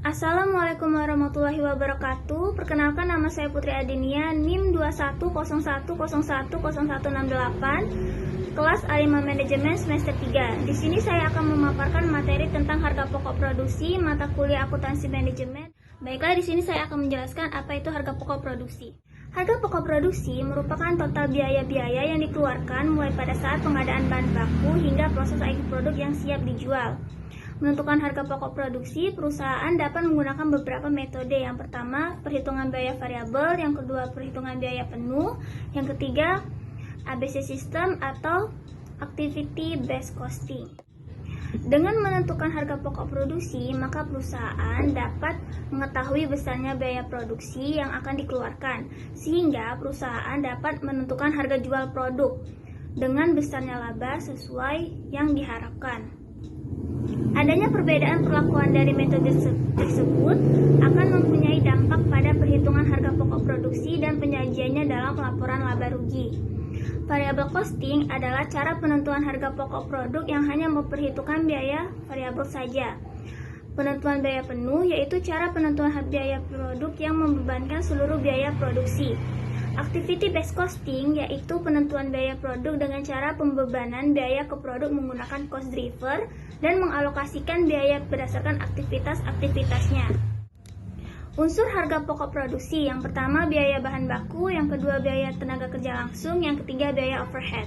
Assalamualaikum warahmatullahi wabarakatuh. Perkenalkan, nama saya Putri Adinia, NIM 2101010168, kelas A5 Manajemen semester 3. Di sini saya akan memaparkan materi tentang harga pokok produksi mata kuliah akuntansi manajemen. Baiklah, di sini saya akan menjelaskan apa itu harga pokok produksi. Harga pokok produksi merupakan total biaya-biaya yang dikeluarkan mulai pada saat pengadaan bahan baku hingga proses akhir produk yang siap dijual. Menentukan harga pokok produksi, perusahaan dapat menggunakan beberapa metode. Yang pertama, perhitungan biaya variabel. Yang kedua, perhitungan biaya penuh. Yang ketiga, ABC system atau activity based costing. Dengan menentukan harga pokok produksi, maka perusahaan dapat mengetahui besarnya biaya produksi yang akan dikeluarkan, sehingga perusahaan dapat menentukan harga jual produk dengan besarnya laba sesuai yang diharapkan. Adanya perbedaan perlakuan dari metode tersebut akan mempunyai dampak pada perhitungan harga pokok produksi dan penyajiannya dalam laporan laba rugi. Variable costing adalah cara penentuan harga pokok produk yang hanya memperhitungkan biaya variabel saja. Penentuan biaya penuh yaitu cara penentuan biaya produk yang membebankan seluruh biaya produksi. Activity based costing yaitu penentuan biaya produk dengan cara pembebanan biaya ke produk menggunakan cost driver dan mengalokasikan biaya berdasarkan aktivitas-aktivitasnya. Unsur harga pokok produksi, yang pertama biaya bahan baku, yang kedua biaya tenaga kerja langsung, yang ketiga biaya overhead.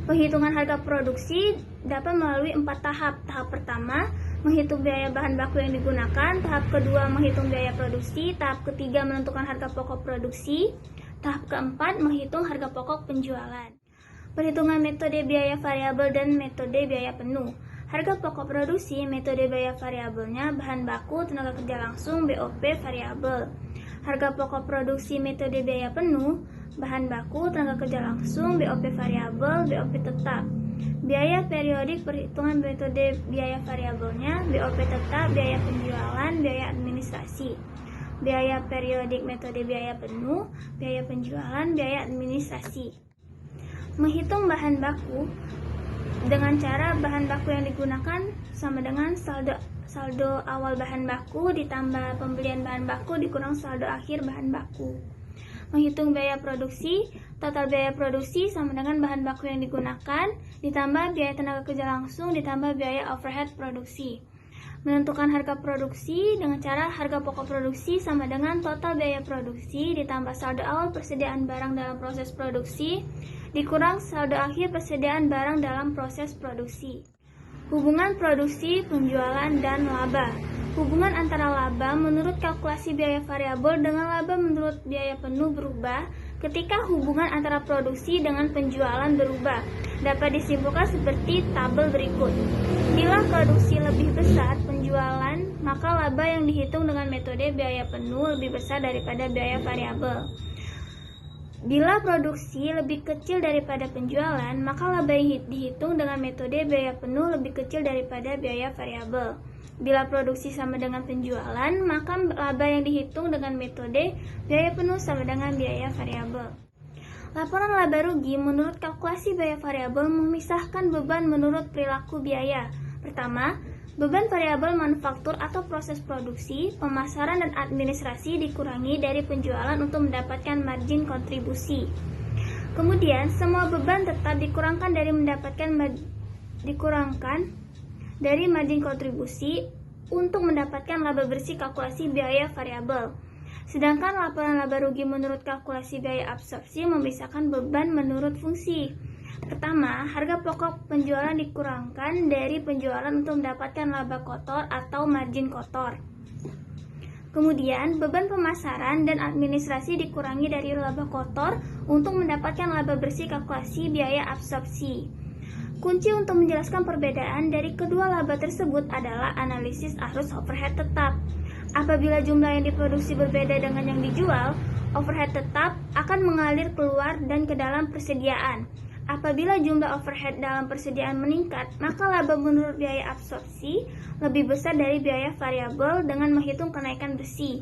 Penghitungan harga produksi dapat melalui 4 tahap. Tahap pertama, menghitung biaya bahan baku yang digunakan. Tahap kedua, menghitung biaya produksi. Tahap ketiga, menentukan harga pokok produksi. Tahap keempat, menghitung harga pokok penjualan. Perhitungan metode biaya variabel dan metode biaya penuh. Harga pokok produksi, metode biaya variabelnya bahan baku, tenaga kerja langsung, BOP variabel. Harga pokok produksi metode biaya penuh, bahan baku, tenaga kerja langsung, BOP variabel, BOP tetap. Biaya periodik, perhitungan metode biaya variabelnya, BOP tetap, biaya penjualan, biaya administrasi. Biaya periodik metode biaya penuh, biaya penjualan, biaya administrasi. Menghitung bahan baku dengan cara bahan baku yang digunakan sama dengan saldo awal bahan baku ditambah pembelian bahan baku dikurang saldo akhir bahan baku. Menghitung biaya produksi, total biaya produksi sama dengan bahan baku yang digunakan ditambah biaya tenaga kerja langsung ditambah biaya overhead produksi. Menentukan harga produksi dengan cara harga pokok produksi sama dengan total biaya produksi ditambah saldo awal persediaan barang dalam proses produksi dikurang saldo akhir persediaan barang dalam proses produksi. Hubungan produksi, penjualan, dan laba. Hubungan antara laba menurut kalkulasi biaya variabel dengan laba menurut biaya penuh berubah ketika hubungan antara produksi dengan penjualan berubah. Dapat disimpulkan seperti tabel berikut. Bila produksi lebih besar penjualan, maka laba yang dihitung dengan metode biaya penuh lebih besar daripada biaya variabel. Bila produksi lebih kecil daripada penjualan, maka laba yang dihitung dengan metode biaya penuh lebih kecil daripada biaya variabel. Bila produksi sama dengan penjualan, maka laba yang dihitung dengan metode biaya penuh sama dengan biaya variabel. Laporan laba rugi menurut kalkulasi biaya variabel memisahkan beban menurut perilaku biaya. Pertama, beban variabel manufaktur atau proses produksi, pemasaran, dan administrasi dikurangi dari penjualan untuk mendapatkan margin kontribusi. Kemudian, semua beban tetap dikurangkan dari margin kontribusi untuk mendapatkan laba bersih kalkulasi biaya variabel. Sedangkan laporan laba rugi menurut kalkulasi biaya absorpsi memisahkan beban menurut fungsi. Pertama, harga pokok penjualan dikurangkan dari penjualan untuk mendapatkan laba kotor atau margin kotor. Kemudian, beban pemasaran dan administrasi dikurangi dari laba kotor untuk mendapatkan laba bersih kalkulasi biaya absorpsi. Kunci untuk menjelaskan perbedaan dari kedua laba tersebut adalah analisis arus overhead tetap. Apabila jumlah yang diproduksi berbeda dengan yang dijual, overhead tetap akan mengalir keluar dan ke dalam persediaan. Apabila jumlah overhead dalam persediaan meningkat, maka laba menurut biaya absorpsi lebih besar dari biaya variabel dengan menghitung kenaikan bersih.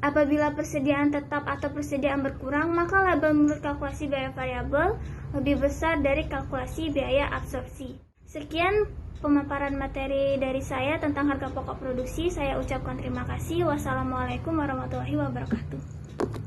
Apabila persediaan tetap atau persediaan berkurang, maka laba menurut kalkulasi biaya variabel lebih besar dari kalkulasi biaya absorpsi. Sekian pemaparan materi dari saya tentang harga pokok produksi. Saya ucapkan terima kasih. Wassalamualaikum warahmatullahi wabarakatuh.